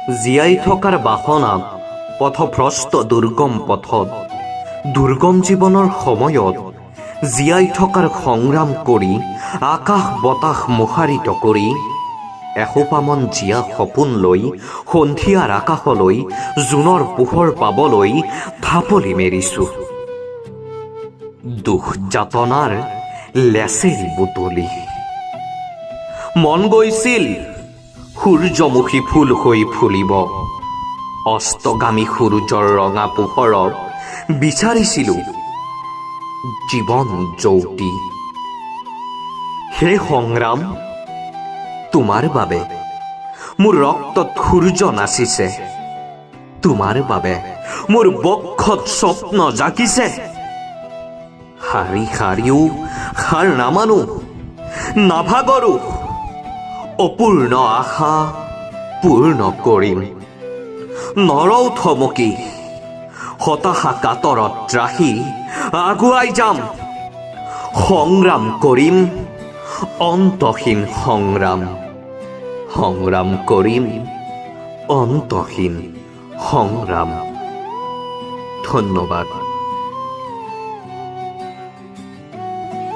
জীয়াই থকাৰ বাসনাত পথভ্ৰষ্ট দুৰ্গম পথত দুৰ্গম জীৱনৰ সময়ত জীয়াই থকাৰ সংগ্ৰাম কৰি আকাশ বতাহ মুখাৰিত কৰি এসোপামান জীয়া সপোন লৈ সন্ধিয়াৰ আকাশলৈ জোনৰ পোহৰ পাবলৈ ঢাপলি মেৰিছো। দুখ যাতনাৰ লেচেৰি বুটলি মন গৈছিল সূৰ্যমুখী ফুল হৈ ফুলিব। অস্তগামী সূৰ্যৰ ৰঙা পোহৰত বিচাৰিছিলো জীৱন জ্যোতি। হে সংগ্ৰাম, তোমাৰ বাবে মোৰ ৰক্তত সূৰ্য নাচিছে, তোমাৰ বাবে মোৰ বক্ষত স্বপ্ন জাগিছে। শাৰী শাৰীও হাৰ নামানো, নাভাগৰো, অপূৰ্ণ আশা পূৰ্ণ কৰিম। নৰও থমকি, হতাশা কাতৰত ৰাখি আগুৱাই যাম। সংগ্ৰাম কৰিম, অন্তহীন সংগ্ৰাম, সংগ্ৰাম কৰিম, অন্তহীন সংগ্ৰাম। ধন্যবাদ।